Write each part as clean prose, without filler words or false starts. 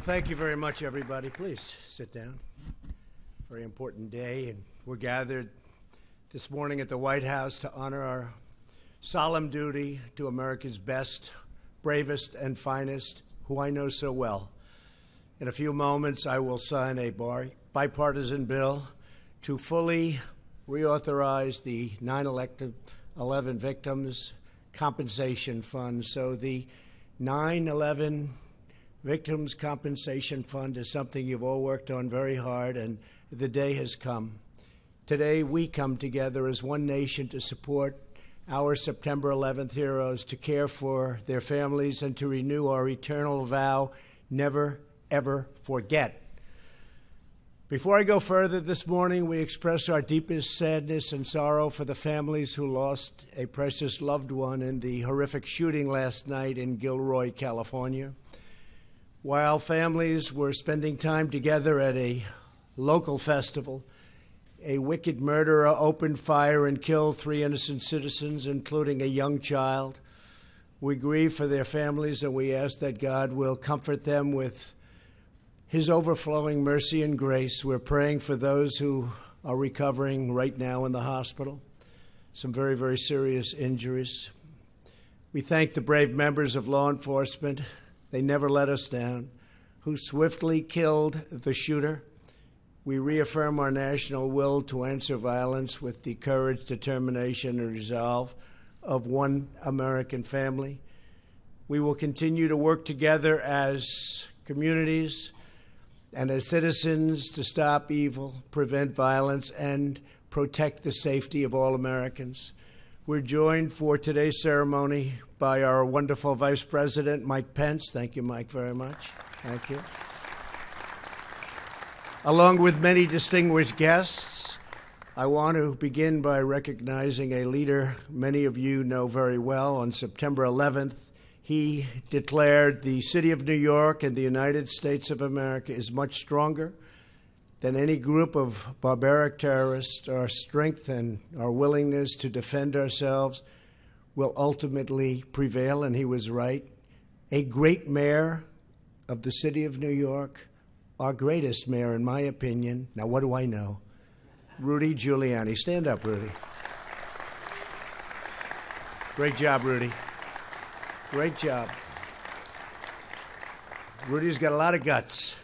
Well, thank you very much, everybody. Please sit down. Very important day, and we're gathered this morning at the White House to honor our solemn duty to America's best, bravest, and finest, who I know so well. In a few moments, I will sign a bipartisan bill to fully reauthorize the 9/11 victims' compensation fund. So the 9/11 Victims' Compensation Fund is something you've all worked on very hard, and the day has come. Today, we come together as one nation to support our September 11th heroes, to care for their families, and to renew our eternal vow, never, ever forget. Before I go further this morning, we express our deepest sadness and sorrow for the families who lost a precious loved one in the horrific shooting last night in Gilroy, California. While families were spending time together at a local festival, a wicked murderer opened fire and killed 3 innocent citizens, including a young child. We grieve for their families, and we ask that God will comfort them with His overflowing mercy and grace. We're praying for those who are recovering right now in the hospital, some very, very serious injuries. We thank the brave members of law enforcement. They never let us down, who swiftly killed the shooter. We reaffirm our national will to answer violence with the courage, determination, and resolve of one American family. We will continue to work together as communities and as citizens to stop evil, prevent violence, and protect the safety of all Americans. We're joined for today's ceremony by our wonderful Vice President, Mike Pence. Thank you, Mike, very much. Thank you. Along with many distinguished guests, I want to begin by recognizing a leader many of you know very well. On September 11th, he declared the city of New York and the United States of America is much stronger than any group of barbaric terrorists. Our strength and our willingness to defend ourselves will ultimately prevail, and he was right. A great mayor of the city of New York, our greatest mayor, in my opinion. Now, what do I know? Rudy Giuliani. Stand up, Rudy. Great job, Rudy. Great job. Rudy's got a lot of guts.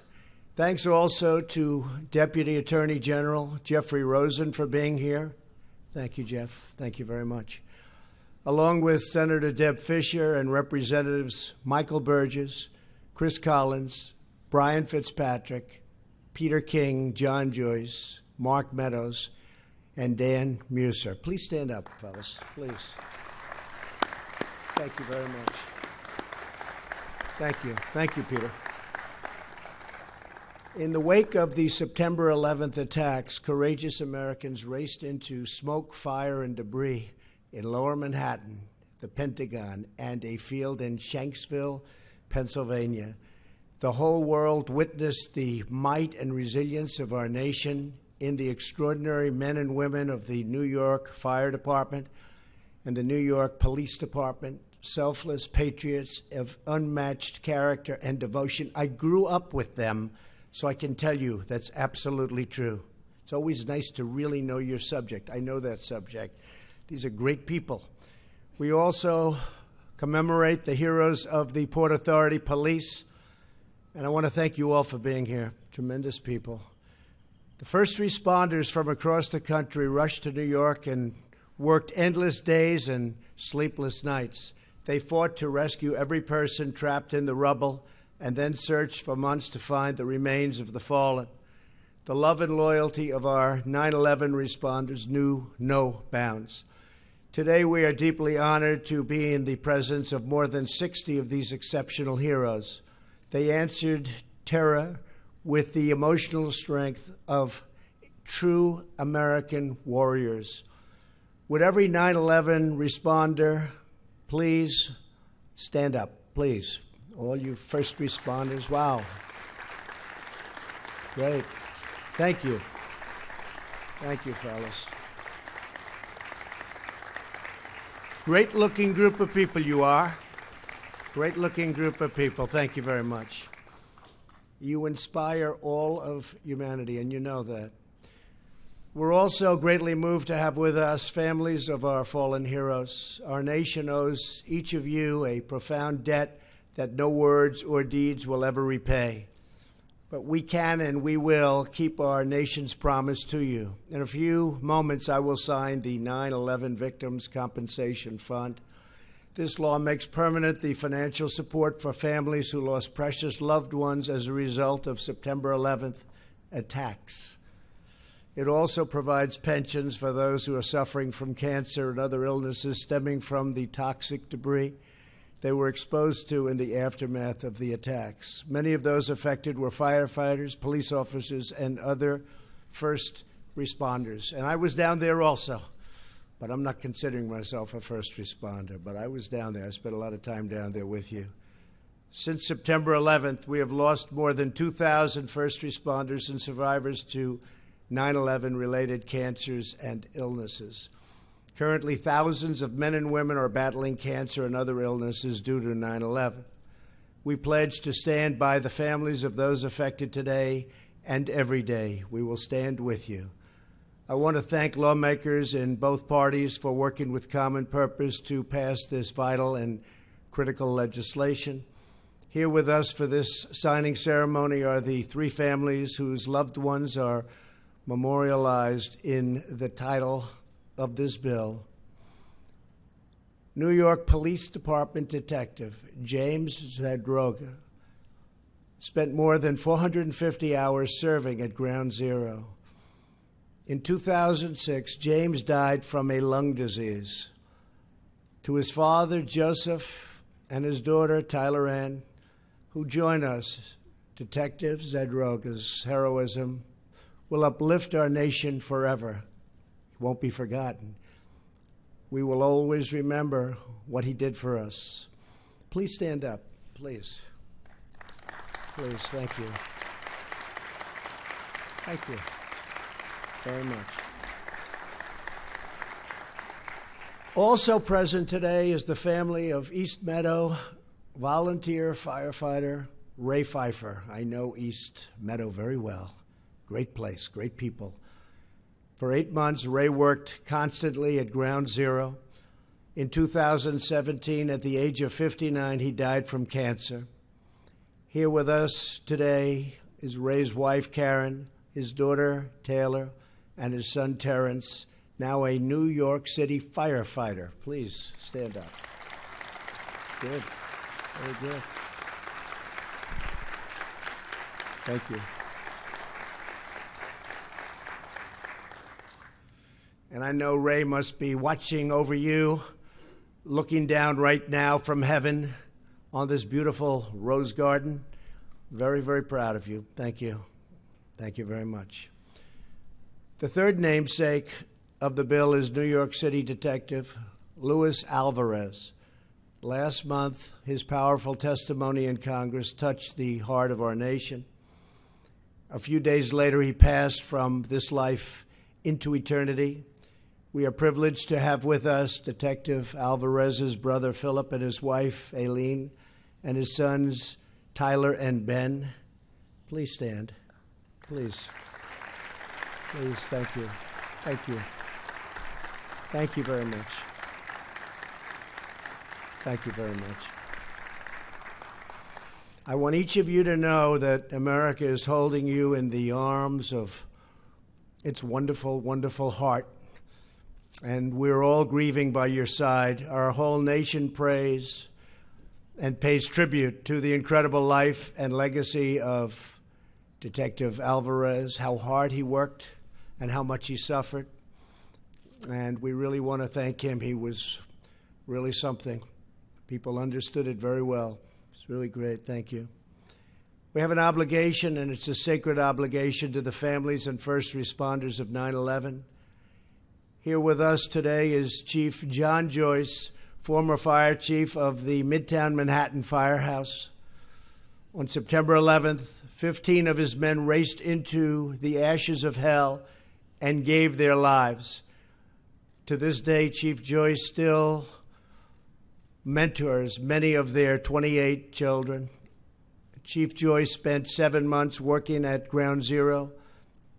Thanks also to Deputy Attorney General Jeffrey Rosen for being here. Thank you, Jeff. Thank you very much. Along with Senator Deb Fischer and Representatives Michael Burgess, Chris Collins, Brian Fitzpatrick, Peter King, John Joyce, Mark Meadows, and Dan Muser. Please stand up, fellas, please. Thank you very much. Thank you. Thank you, Peter. In the wake of the September 11th attacks, courageous Americans raced into smoke, fire, and debris in Lower Manhattan, the Pentagon, and a field in Shanksville, Pennsylvania. The whole world witnessed the might and resilience of our nation in the extraordinary men and women of the New York Fire Department and the New York Police Department, selfless patriots of unmatched character and devotion. I grew up with them, so I can tell you that's absolutely true. It's always nice to really know your subject. I know that subject. These are great people. We also commemorate the heroes of the Port Authority Police, and I want to thank you all for being here. Tremendous people. The first responders from across the country rushed to New York and worked endless days and sleepless nights. They fought to rescue every person trapped in the rubble and then searched for months to find the remains of the fallen. The love and loyalty of our 9/11 responders knew no bounds. Today, we are deeply honored to be in the presence of more than 60 of these exceptional heroes. They answered terror with the emotional strength of true American warriors. Would every 9/11 responder please stand up, please? All you first responders, wow. Great. Thank you. Thank you, fellas. Great-looking group of people you are. Great-looking group of people. Thank you very much. You inspire all of humanity, and you know that. We're also greatly moved to have with us families of our fallen heroes. Our nation owes each of you a profound debt that no words or deeds will ever repay. But we can and we will keep our nation's promise to you. In a few moments, I will sign the 9/11 Victims Compensation Fund. This law makes permanent the financial support for families who lost precious loved ones as a result of September 11th attacks. It also provides pensions for those who are suffering from cancer and other illnesses stemming from the toxic debris they were exposed to in the aftermath of the attacks. Many of those affected were firefighters, police officers, and other first responders. And I was down there also, but I'm not considering myself a first responder. But I was down there. I spent a lot of time down there with you. Since September 11th, we have lost more than 2,000 first responders and survivors to 9/11-related cancers and illnesses. Currently, thousands of men and women are battling cancer and other illnesses due to 9/11. We pledge to stand by the families of those affected today and every day. We will stand with you. I want to thank lawmakers in both parties for working with common purpose to pass this vital and critical legislation. Here with us for this signing ceremony are the three families whose loved ones are memorialized in the title of this bill. New York Police Department Detective James Zadroga spent more than 450 hours serving at Ground Zero. In 2006, James died from a lung disease. To his father, Joseph, and his daughter, Tyler Ann, who join us, Detective Zadroga's heroism will uplift our nation forever. It won't be forgotten. We will always remember what he did for us. Please stand up, please. Please, thank you. Thank you very much. Also present today is the family of East Meadow volunteer firefighter Ray Pfeiffer. I know East Meadow very well. Great place, great people. For 8 months, Ray worked constantly at Ground Zero. In 2017, at the age of 59, he died from cancer. Here with us today is Ray's wife, Karen, his daughter, Taylor, and his son, Terrence, now a New York City firefighter. Please stand up. Good. Very good. Thank you. And I know Ray must be watching over you, looking down right now from heaven on this beautiful rose garden. Very, very proud of you. Thank you. Thank you very much. The third namesake of the bill is New York City Detective Luis Alvarez. Last month, his powerful testimony in Congress touched the heart of our nation. A few days later, he passed from this life into eternity. We are privileged to have with us Detective Alvarez's brother, Philip, and his wife, Aileen, and his sons, Tyler and Ben. Please stand. Please. Please, thank you. Thank you. Thank you very much. Thank you very much. I want each of you to know that America is holding you in the arms of its wonderful, wonderful heart. And we're all grieving by your side. Our whole nation prays and pays tribute to the incredible life and legacy of Detective Alvarez, how hard he worked and how much he suffered. And we really want to thank him. He was really something. People understood it very well. It's really great. Thank you. We have an obligation, and it's a sacred obligation to the families and first responders of 9/11. Here with us today is Chief John Joyce, former fire chief of the Midtown Manhattan Firehouse. On September 11th, 15 of his men raced into the ashes of hell and gave their lives. To this day, Chief Joyce still mentors many of their 28 children Chief Joyce spent 7 months working at Ground Zero.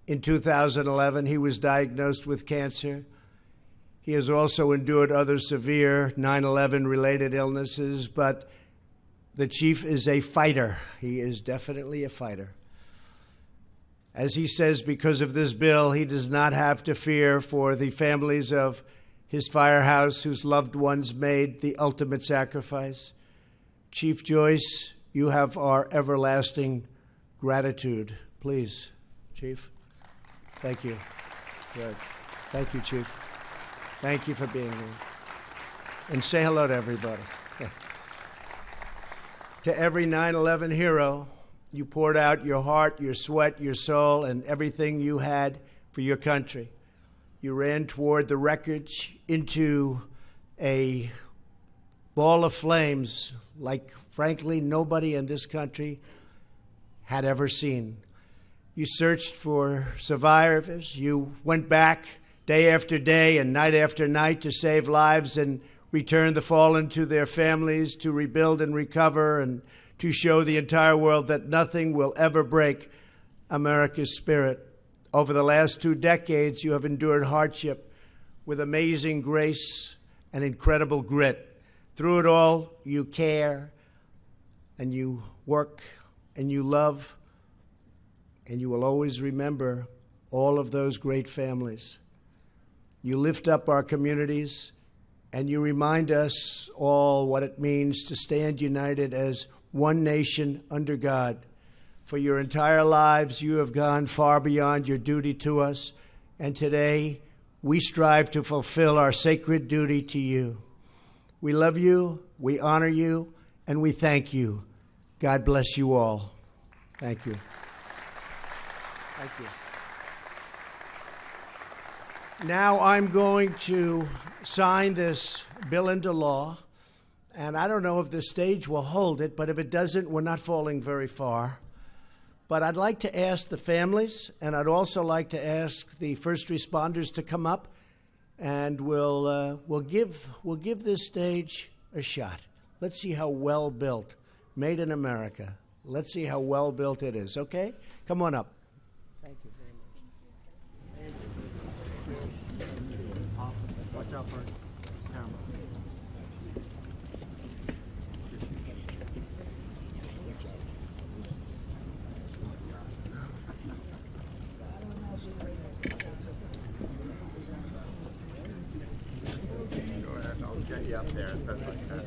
In 2011, he was diagnosed with cancer. He has also endured other severe 9/11 related illnesses, but the chief is a fighter. He is definitely a fighter. As he says, because of this bill, he does not have to fear for the families of his firehouse whose loved ones made the ultimate sacrifice. Chief Joyce, you have our everlasting gratitude. Please, Chief. Thank you. Good. Thank you, Chief. Thank you for being here. And say hello to everybody. Yeah. To every 9/11 hero, you poured out your heart, your sweat, your soul, and everything you had for your country. You ran toward the wreckage into a ball of flames like, frankly, nobody in this country had ever seen. You searched for survivors. You went back day after day and night after night to save lives and return the fallen to their families, to rebuild and recover, and to show the entire world that nothing will ever break America's spirit. Over the last 2 decades, you have endured hardship with amazing grace and incredible grit. Through it all, you care, and you work, and you love, and you will always remember all of those great families. You lift up our communities, and you remind us all what it means to stand united as one nation under God. For your entire lives, you have gone far beyond your duty to us, and today we strive to fulfill our sacred duty to you. We love you, we honor you, and we thank you. God bless you all. Thank you. Thank you. Now I'm going to sign this bill into law, and I don't know if the stage will hold it, but if it doesn't, we're not falling very far. But I'd like to ask the families, and I'd also like to ask the first responders to come up, and we'll give this stage a shot. Let's see how well built, made in America. Let's see how well built it is. Okay, come on up. Thank you very much. Watch out for camera. Get you up there, that's like that.